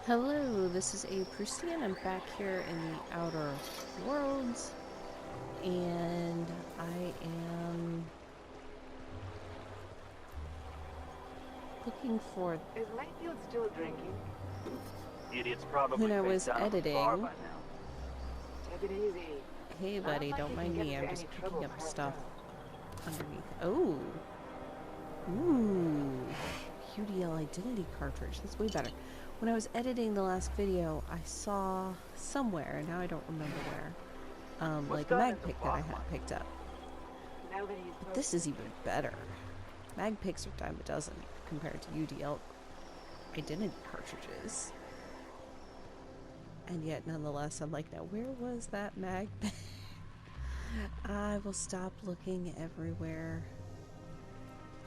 Hello, this is aproustian. I'm back here in the Outer Worlds, and I am looking for Is Mayfield still drinking? Idiot's probably when I face was down at the bar editing. by now. Take it easy. Hey, Not buddy, like don't you mind can get me. I'm into just any picking trouble up passed stuff out. underneath. Oh, ooh, UDL identity cartridge. That's way better. When I was editing the last video, I saw somewhere, and now I don't remember where, What's like a done mag is a pick that I plot had line. picked up. Now that he's But this is even better. Mag picks are dime a dozen compared to UDL identity cartridges. And yet, nonetheless, I'm like, now where was that mag? I will stop looking everywhere.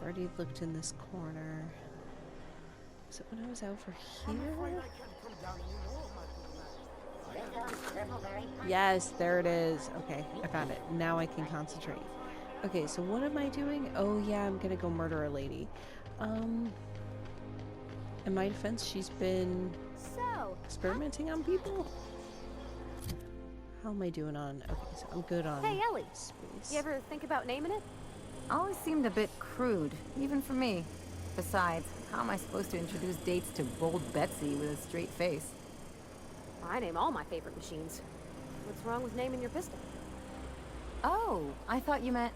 Already looked in this corner. Was it when I was over here? Yes, there it is. Okay, I found it. Now I can concentrate. Okay, so what am I doing? Oh yeah, I'm gonna go murder a lady. In my defense, she's been experimenting on people. How am I doing on? Okay, so I'm good on Hey, Ellie. space. You ever think about naming it? Always seemed a bit crude, even for me. Besides, how am I supposed to introduce dates to Bold Betsy with a straight face? I name all my favorite machines. What's wrong with naming your pistol? Oh, I thought you meant...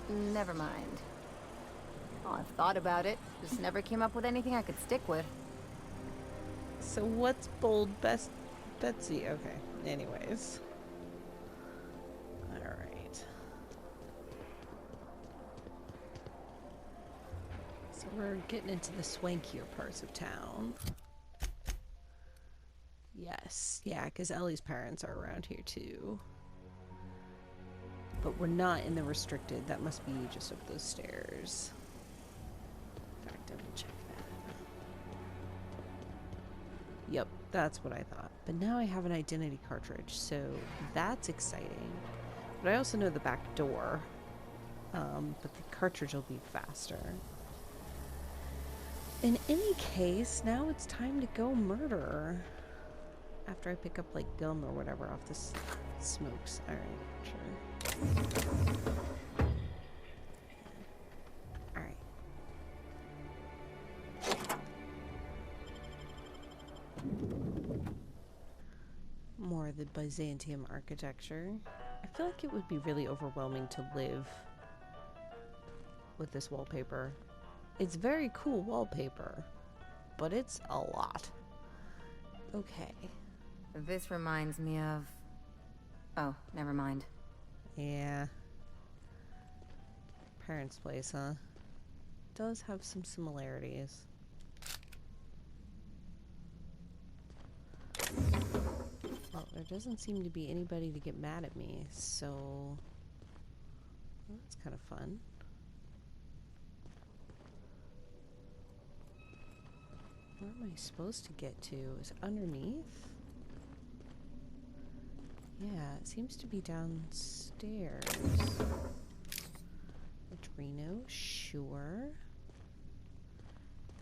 Never mind. Oh, I've thought about it. Just never came up with anything I could stick with. So what's bold Betsy? Okay. Anyways. Alright. So we're getting into the swankier parts of town. Yes. Yeah, because Ellie's parents are around here too. But we're not in the restricted. That must be just up those stairs. Gotta double check that. Yep, that's what I thought. But now I have an identity cartridge, so that's exciting. But I also know the back door. But the cartridge will be faster. In any case, now it's time to go murder. After I pick up, like, gum or whatever off this smokes. Alright, sure. Alright. More of the Byzantium architecture. I feel like it would be really overwhelming to live with this wallpaper. It's very cool wallpaper, but it's a lot. Okay. This reminds me of... Oh, never mind. Yeah. Parents' place, huh? Does have some similarities. Well, there doesn't seem to be anybody to get mad at me, so... Well, that's kind of fun. Where am I supposed to get to? Is it underneath? Yeah, it seems to be downstairs. Adreno, sure.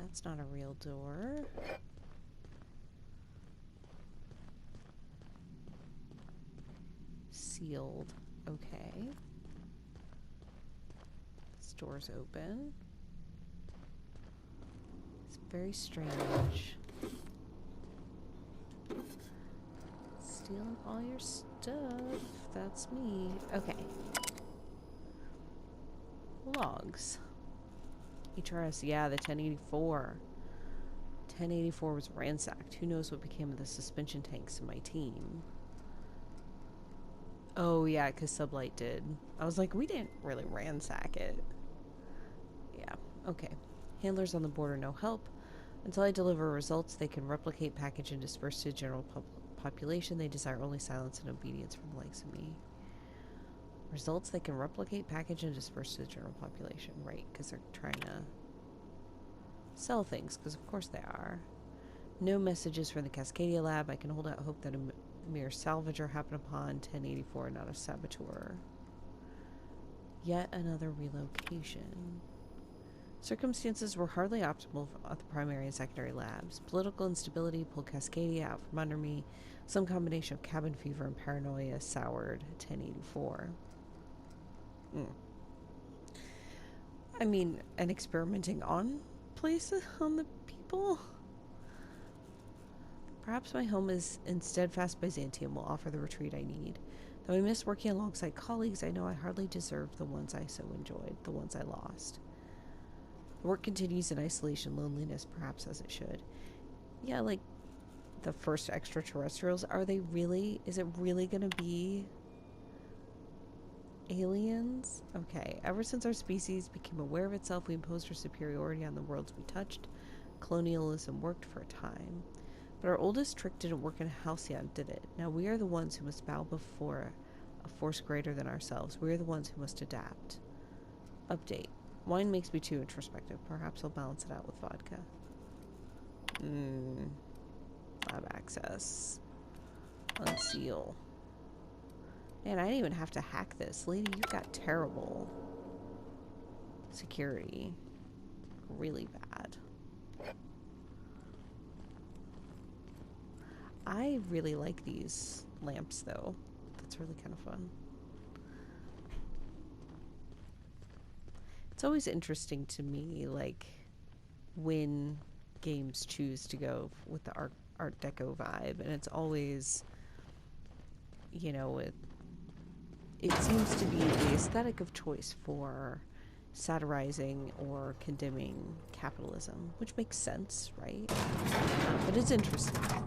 That's not a real door. Sealed. Okay. This door's open. It's very strange. Stealing all your stuff. That's me. Okay. Logs. HRS, yeah, the 1084. 1084 was ransacked. Who knows what became of the suspension tanks in my team? Oh, yeah, because Sublight did. I was like, we didn't really ransack it. Yeah, okay. Handlers on the border, no help. Until I deliver results, they can replicate, package, and disperse to the general population. They desire only silence and obedience from the likes of me. Results they can replicate, package, and disperse to the general population. Right, because they're trying to sell things, because of course they are. No messages from the Cascadia lab. I can hold out hope that a mere salvager happened upon 1084, not a saboteur. Yet another relocation. Circumstances were hardly optimal at the primary and secondary labs. Political instability pulled Cascadia out from under me. Some combination of cabin fever and paranoia soured 1084. I mean, and experimenting on places, on the people? Perhaps my home is in steadfast Byzantium will offer the retreat I need. Though I miss working alongside colleagues, I know I hardly deserved the ones I so enjoyed, the ones I lost. The work continues in isolation, loneliness, perhaps as it should. Yeah, like the first extraterrestrials, are they really, is it really gonna be aliens? Okay, ever since our species became aware of itself, we imposed our superiority on the worlds we touched. Colonialism worked for a time. But our oldest trick didn't work in Halcyon, did it? Now we are the ones who must bow before a force greater than ourselves. We are the ones who must adapt. Update. Wine makes me too introspective. Perhaps I'll balance it out with vodka. Lab access. Unseal. Man, I didn't even have to hack this. Lady, you've got terrible security. Really bad. I really like these lamps, though. That's really kind of fun. It's always interesting to me, like, when games choose to go with the Art Deco vibe, and it's always, you know, it seems to be the aesthetic of choice for satirizing or condemning capitalism, which makes sense, right? But it's interesting to me.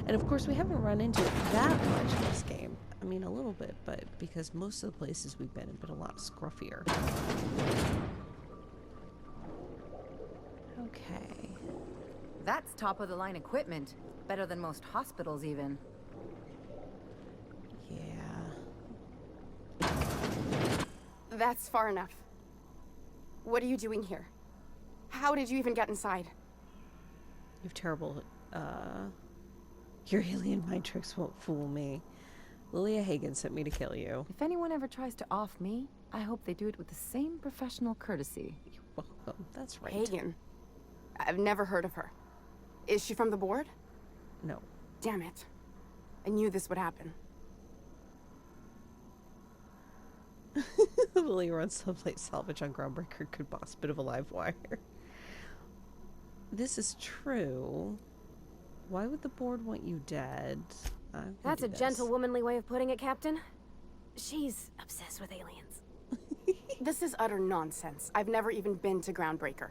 And of course, we haven't run into it that much in this game. I mean, a little bit, but because most of the places we've been have been a lot scruffier. Okay. That's top-of-the-line equipment. Better than most hospitals, even. Yeah. That's far enough. What are you doing here? How did you even get inside? You have terrible, your alien mind tricks won't fool me. Lilia Hagen sent me to kill you. If anyone ever tries to off me, I hope they do it with the same professional courtesy. You're welcome. That's right. Hagen. I've never heard of her. Is she from the board? No. Damn it. I knew this would happen. Lilia runs someplace salvage on Groundbreaker could boss. Bit of a live wire. This is true. Why would the board want you dead? That's a gentle, womanly way of putting it, Captain. She's obsessed with aliens. This is utter nonsense. I've never even been to Groundbreaker.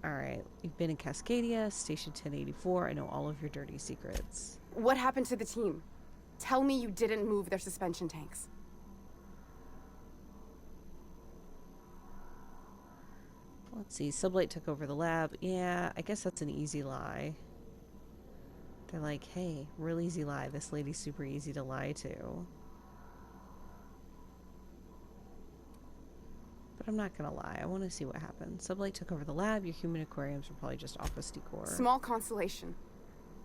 Alright, you've been in Cascadia, Station 1084. I know all of your dirty secrets. What happened to the team? Tell me you didn't move their suspension tanks. Let's see, Sublight took over the lab. Yeah, I guess that's an easy lie. They're like, hey, real easy lie. This lady's super easy to lie to. But I'm not gonna lie. I want to see what happens. Sublight took over the lab. Your human aquariums were probably just office decor. Small consolation.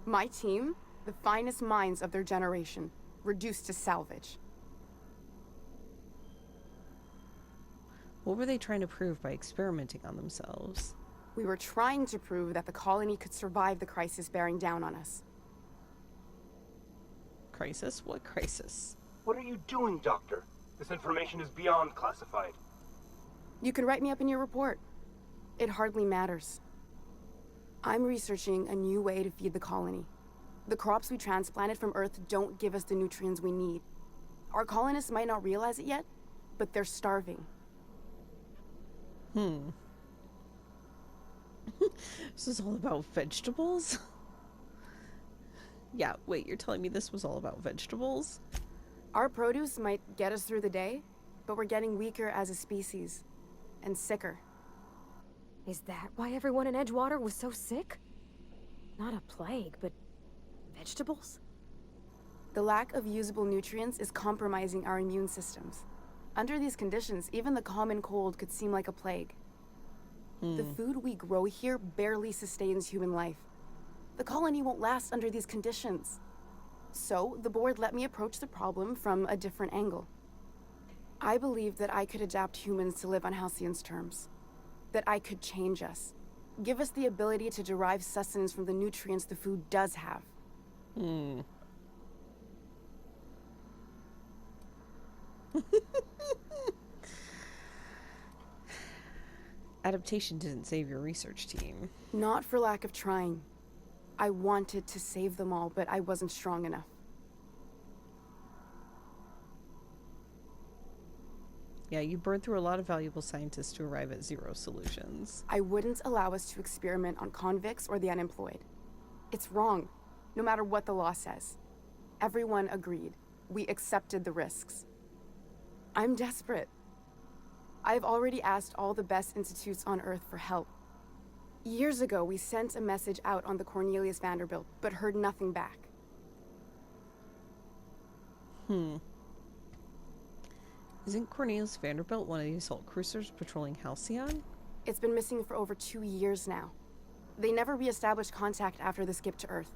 My team, the finest minds of their generation, reduced to salvage. What were they trying to prove by experimenting on themselves? We were trying to prove that the colony could survive the crisis bearing down on us. Crisis? What crisis? What are you doing, Doctor? This information is beyond classified. You can write me up in your report. It hardly matters. I'm researching a new way to feed the colony. The crops we transplanted from Earth don't give us the nutrients we need. Our colonists might not realize it yet, but they're starving. This is all about vegetables? Yeah, wait, you're telling me this was all about vegetables? Our produce might get us through the day, but we're getting weaker as a species. And sicker. Is that why everyone in Edgewater was so sick? Not a plague, but vegetables? The lack of usable nutrients is compromising our immune systems. Under these conditions, even the common cold could seem like a plague. The food we grow here barely sustains human life. The colony won't last under these conditions. So, the board let me approach the problem from a different angle. I believed that I could adapt humans to live on Halcyon's terms. That I could change us. Give us the ability to derive sustenance from the nutrients the food does have. Adaptation didn't save your research team. Not for lack of trying. I wanted to save them all, but I wasn't strong enough. Yeah, you burned through a lot of valuable scientists to arrive at zero solutions. I wouldn't allow us to experiment on convicts or the unemployed. It's wrong, no matter what the law says. Everyone agreed. We accepted the risks. I'm desperate. I've already asked all the best institutes on Earth for help. Years ago, we sent a message out on the Cornelius Vanderbilt, but heard nothing back. Isn't Cornelius Vanderbilt one of the assault cruisers patrolling Halcyon? It's been missing for over 2 years now. They never re-established contact after the skip to Earth.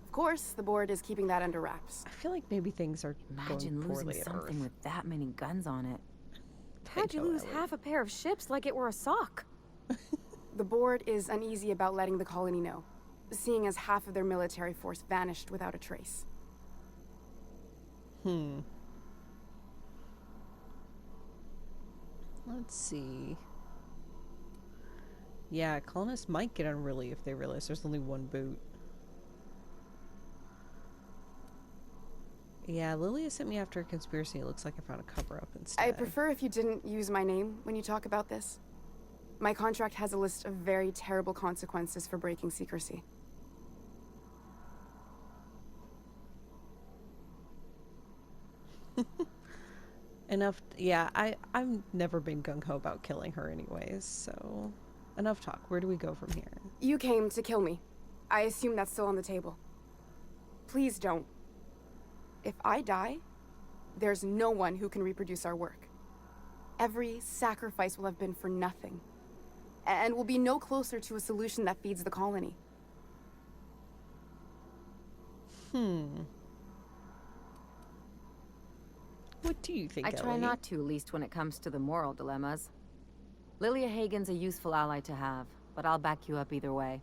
Of course, the board is keeping that under wraps. I feel like maybe things are Imagine going poorly losing at something Earth. with that many guns on it. How'd you know, lose Ellie. half a pair of ships like it were a sock? The board is uneasy about letting the colony know, seeing as half of their military force vanished without a trace. Let's see. Yeah, colonists might get unruly if they realize there's only one boot. Yeah, Lilia sent me after a conspiracy. It looks like I found a cover-up instead. I prefer if you didn't use my name when you talk about this. My contract has a list of very terrible consequences for breaking secrecy. Enough. Yeah, I've never been gung-ho about killing her anyways, so... Enough talk. Where do we go from here? You came to kill me. I assume that's still on the table. Please don't. If I die, there's no one who can reproduce our work. Every sacrifice will have been for nothing. And we'll be no closer to a solution that feeds the colony. What do you think, I try Ellie? not to, least when it comes to the moral dilemmas. Lilia Hagen's a useful ally to have, but I'll back you up either way.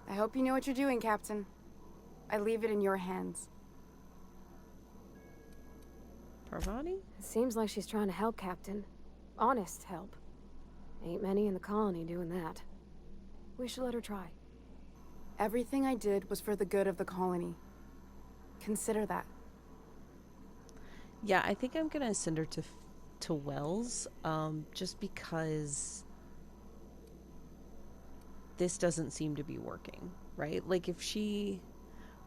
I hope you know what you're doing, Captain. I leave it in your hands. Parvati? It seems like she's trying to help, Captain. Honest help. Ain't many in the colony doing that. We should let her try. Everything I did was for the good of the colony. Consider that. Yeah, I think I'm gonna send her to Wells, just because this doesn't seem to be working, right? Like, if she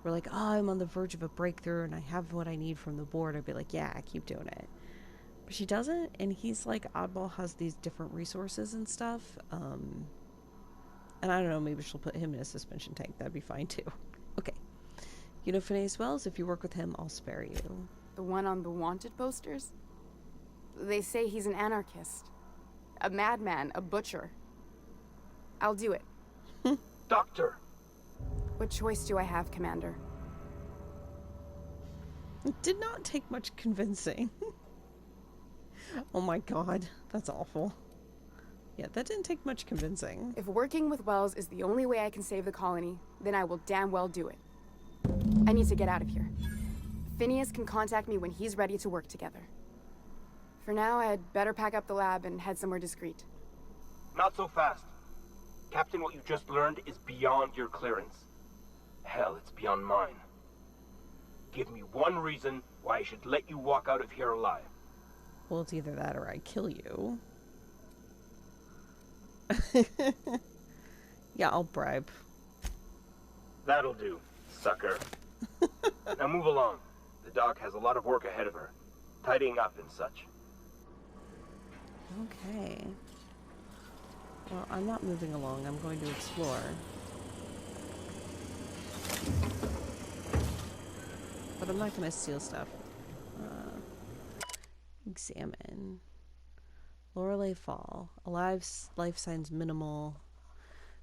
were like, oh, I'm on the verge of a breakthrough and I have what I need from the board, I'd be like, yeah, keep doing it. But she doesn't, and he's like, Oddball has these different resources and stuff, and I don't know, maybe she'll put him in a suspension tank. That'd be fine too. Okay. You know Phineas Wells? If you work with him, I'll spare you. The one on the wanted posters? They say he's an anarchist. A madman, a butcher. I'll do it. Doctor! What choice do I have, Commander? It did not take much convincing. Oh my god, that's awful. Yeah, that didn't take much convincing. If working with Wells is the only way I can save the colony, then I will damn well do it. I need to get out of here. Phineas can contact me when he's ready to work together. For now, I'd better pack up the lab and head somewhere discreet. Not so fast. Captain, what you just learned is beyond your clearance. Hell, it's beyond mine. Give me one reason why I should let you walk out of here alive. Well, it's either that or I kill you. Yeah, I'll bribe. That'll do, sucker. Now move along. The doc has a lot of work ahead of her. Tidying up and such. Okay. Well, I'm not moving along. I'm going to explore. But I'm not going to steal stuff. Examine. Lorelei Fall. Alive, life signs minimal.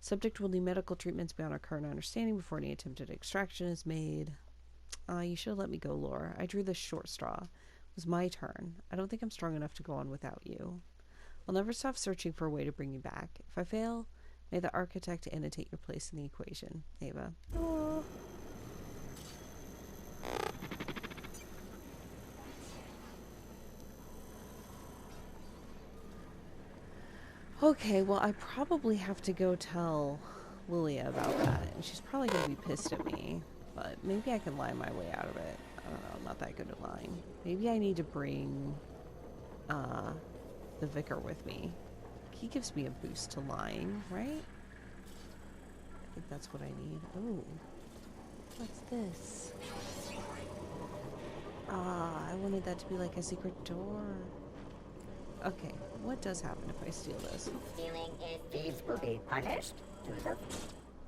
Subject will need medical treatments beyond our current understanding before any attempted extraction is made. You should have let me go, Laura. I drew the short straw. was my turn. I don't think I'm strong enough to go on without you. I'll never stop searching for a way to bring you back. If I fail, may the architect annotate your place in the equation. Ava. Aww. Okay, well, I probably have to go tell Lilia about that, and she's probably going to be pissed at me, but maybe I can lie my way out of it. I don't know, I'm not that good at lying. Maybe I need to bring the vicar with me. He gives me a boost to lying, right? I think that's what I need. Ooh. What's this? Ah, I wanted that to be like a secret door. Okay, what does happen if I steal this? Stealing is thieves will be punished.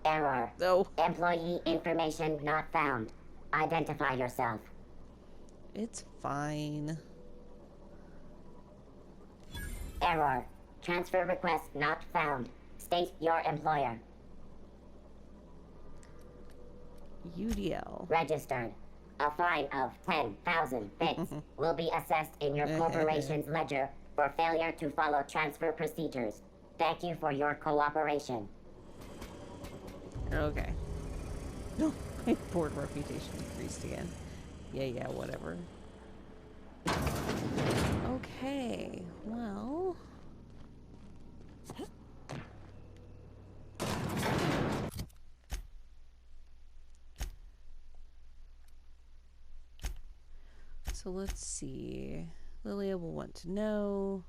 Error. Oh. Employee information not found. Identify yourself. It's fine. Error. Transfer request not found. State your employer. UDL. Registered. A fine of 10,000 bits will be assessed in your corporation's ledger for failure to follow transfer procedures. Thank you for your cooperation. Okay. No, my board reputation decreased again. Yeah, whatever. Okay, well... So let's see. Lilia will want to know.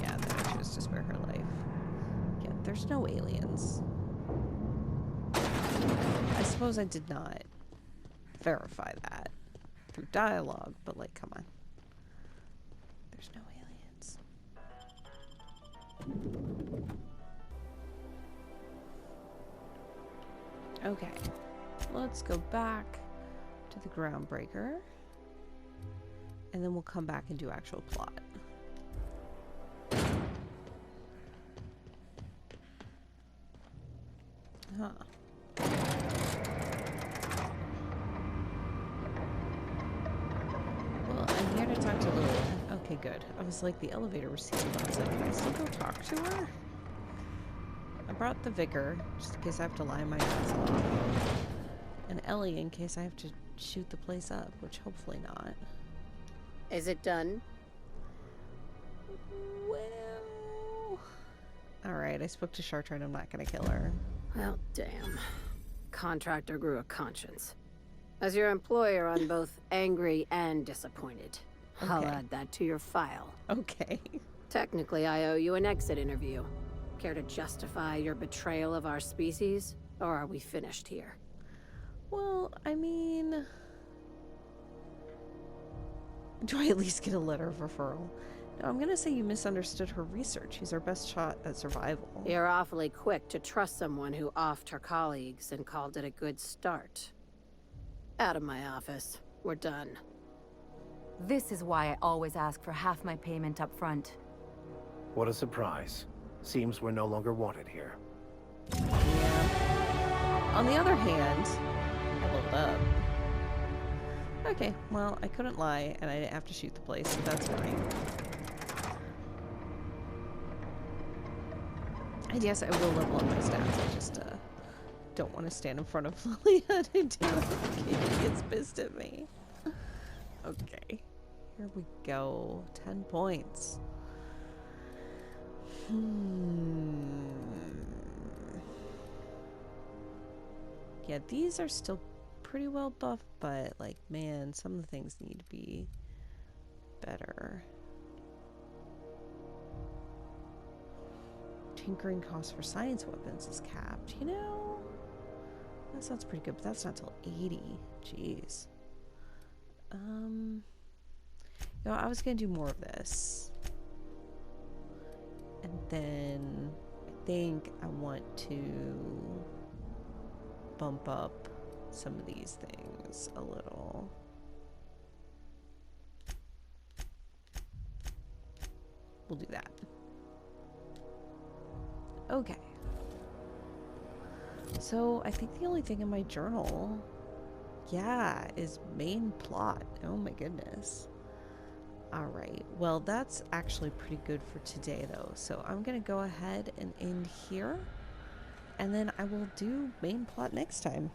Yeah, then I chose to spare her life. Yeah, there's no aliens. I suppose I did not verify that through dialogue, but like, come on. There's no aliens. Okay, let's go back to the groundbreaker. And then we'll come back and do actual plot. Huh. Well, I'm here to talk to Lily. Okay, good. I was like, the elevator was sealed. I was like, can I still go talk to her? I brought the vicar, just in case I have to lie my ass off. And Ellie, in case I have to shoot the place up, which hopefully not. Is it done? Well... Alright, I spoke to Chartrand. I'm not gonna kill her. Well, damn. Contractor grew a conscience. As your employer, I'm both angry and disappointed. I'll Okay. add that to your file. Okay. Technically, I owe you an exit interview. Care to justify your betrayal of our species? Or are we finished here? Well, I mean... Do I at least get a letter of referral? No, I'm gonna say you misunderstood her research. He's our best shot at survival. You're awfully quick to trust someone who offed her colleagues and called it a good start. Out of my office. We're done. This is why I always ask for half my payment up front. What a surprise. Seems we're no longer wanted here. Yeah. On the other hand, I leveled up. Okay, well, I couldn't lie, and I didn't have to shoot the place, so that's fine. And yes, I will level up my stats. I just don't want to stand in front of Lilia to do it in case she gets pissed at me. Okay, here we go. 10 points. Yeah, these are still pretty well buffed, but like, man, some of the things need to be better. Tinkering cost for science weapons is capped. You know, that sounds pretty good, but that's not till 80. Jeez. You know, I was gonna do more of this, and then I think I want to bump up some of these things a little. We'll do that. Okay. So I think the only thing in my journal, yeah, is main plot. Oh my goodness. Alright, well that's actually pretty good for today though. So I'm gonna go ahead and end here. And then I will do main plot next time.